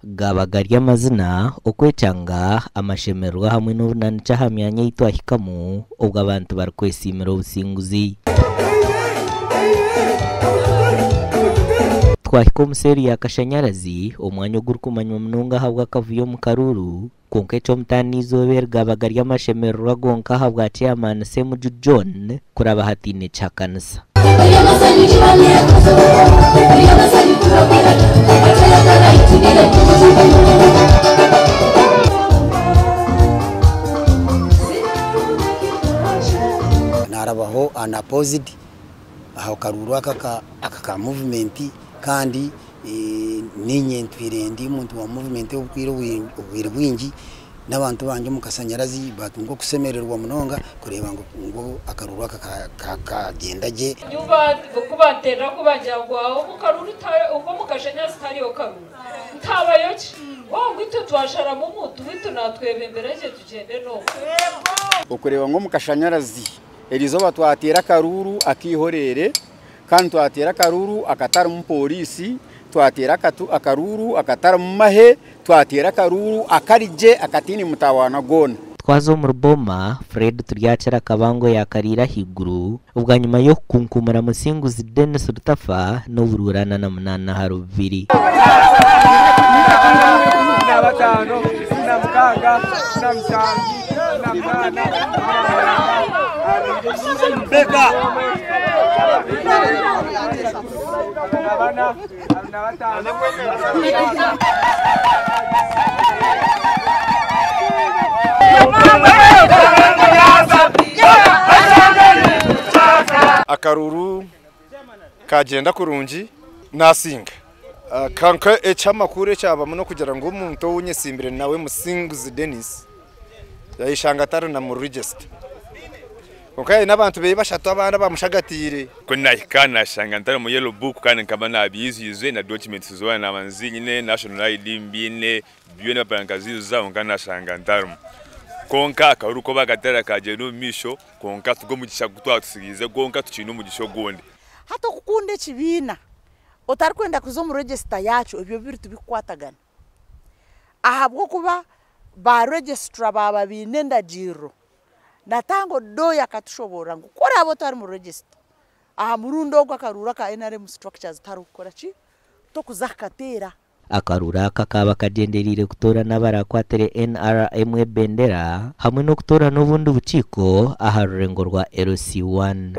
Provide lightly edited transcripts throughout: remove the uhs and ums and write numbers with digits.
gabaga ry'amazina okwecanga amashemerwa hamwe n'ubunani cyahamyanya yitwahikamu ubwo abantu barikwesimira obusinguzi twahika omuseri yakashanyarazi omwanya ogurikumanywa munonga habwa akavuyo mu Karuru konka eky'omutaano izoobe gabaga ry'amashemererwa gonka habwa chairman Semuju John kuraba hatiine kyakanisa narabaho anaposed aho Karuru aka movement kandi ninyentwire ndi muntu wa movement ubwire bwingi n'abantu banje mu kasanyarazi batungo kusemererwa munonga kureba ngo Akaruru akagendaje nyumva kubatera kubajyagwaho mu Karuru uko mu kashanyarazi tariyo Karuru ntabayoki wangu ito twashara mu mutu bitu natwebembereje tugende no ukureba ngo mu kashanyarazi erizo batwatera Karuru akihorere kandi twatera Karuru akatara mu polisi twatera Akaruru akatara mu mahe twatera Karuru akarije akatini mutawana gona twazo mu Ruboma Fred turyacira kabango yakarira higuru ubwa nyuma yo kunkumura musinguzi Dennis Rutafa no bururana na munana harubiri na batano na mukanga na msangi na mwana beka Akaruru kagenda kurungi nasinga kanka echamakure cyaba muno kugira ngo umuntu wunyesimbire nawe musinguzi Dennis yayishanga atari na mu register okay n'abantu be bashatu abana bamushagatire ko nahikana shanga ntari mu yellow book kandi nkaba nabiyizwe na documents zo na manzinyine national ID mbine byone bankazi zawo ngana shanga ntari konka Akaruru ko bagatera kaje no misho konka tugo mu gishagu twatusigize konka tucino mu gisho gonde hato kukunde kibina utari kwenda kuzo mu register yacu ibyo biri tubikwatagana ahabwo kuba ba registra baba binenda jiro natango doya katushobora ngo kora abo tari mu register aha murundo gwa Akaruru ka NRM structures tarukora ki to kuzakatera Akaruru kakaba kagenderire kutora n'abarakwatere NRM bendera hamwe no kutora n'ubundi buciko aha rurengo rwa LC1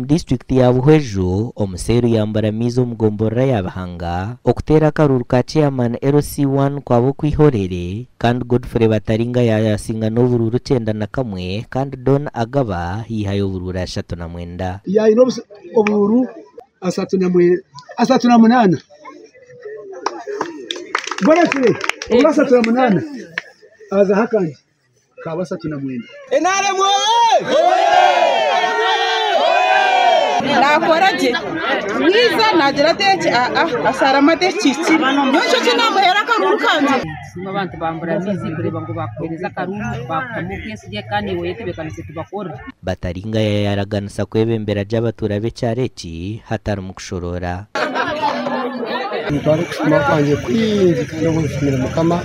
district ya Buhwejo omuseru yambara mizo mugombora yabahanga okutera Akaruru ka chairman LC1 kwabo kwihorere kandi Godfrey Bataringa yayasinga n'ubururu 91 kandi Don Agaba yihayo ubururu 39 ya ino ubururu 38 Bwana kile ubasa 38 aza hakanje kabasa 39 enare mwe nakoraje mwiza nagira teke asara mateki nyocho kinamuhera Akaruru kanje abantu bambura mizi kureba ngo bakwereza Akaruru bakamukesije kandi wete bekanise tubakora Bataringa yaraganisa kwebembera by'abaturabe cyareki hatari mukushorora Ntwari kushima kwanje kwinzi kandi gushimira mukama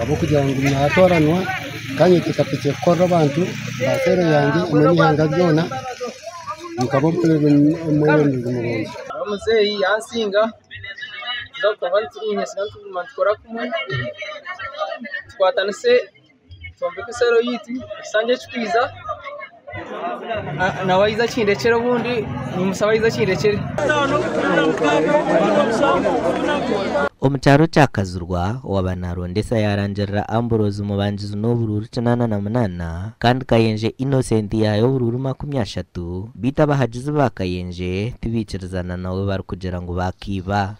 abo kugira ngo mwatoranwa kanye kikapike kora abantu basere yanjye imanyanga byona mukabo mwene ndumurongo umuzeyi yansinga zoko bantu inyesanga tukora kumwe twatanse tombeke sero yiti sanje chikwiza nawaiza chindekero bundi nimusabaiza chindekere Omucharo cyakazurwa wabanarondesa yarangira Ambrose mubanjizo n'ubururu 88 kandi Kayenje Innocent yayo ubururu 30 bita bahajize bakayenje tibikirizana nawe bari kugira ngo bakiba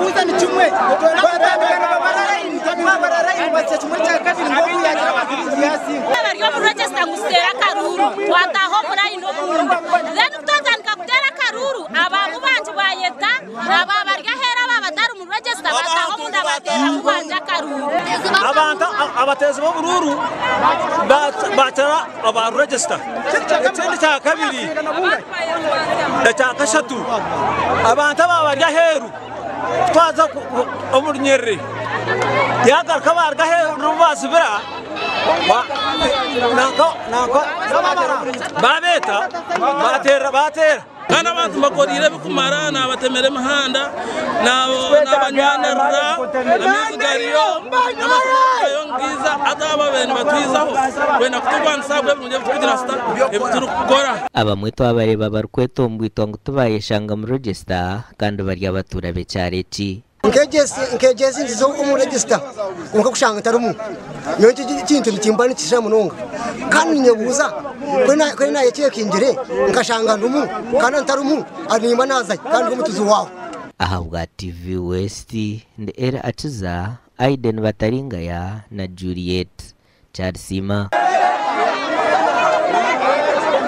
uzani kimwe Akaruru wataho muri ino mundo then utazanka kutera Akaruru abantu banje bayeta aba barya hera baba daru mu register bataho munda batera mu banje Akaruru abantu abatezi b'ubururu batara aba register ikindi cya kabiri cya kashatu abantu babarya heru twaza umunyerere yagaruka barga heru basubira nako babeta batera kana abantu bakorire bikumara nabatemere mahanda n'abanywanera n'amizigariyo n'amafaranga ngiza ataba bene batwizaho wena kutugwanisa bwe bunye kugira sta ebituru kugora abamwe twabareba barukweto mbwitongo tubayeshanga mu register kandi barya batura be cyareti nkegezi nzizo mu register kunka kushanga tarumu nyonje kintu kimbani kisha munonga kandi nyebuza kwena yecheke ingere nkashanga ndumu kandi ntarumu animba naza kandi umutuzi wawe aha bwa TV West ndera atuza Aiden Bataringaya na Juliet Charsima.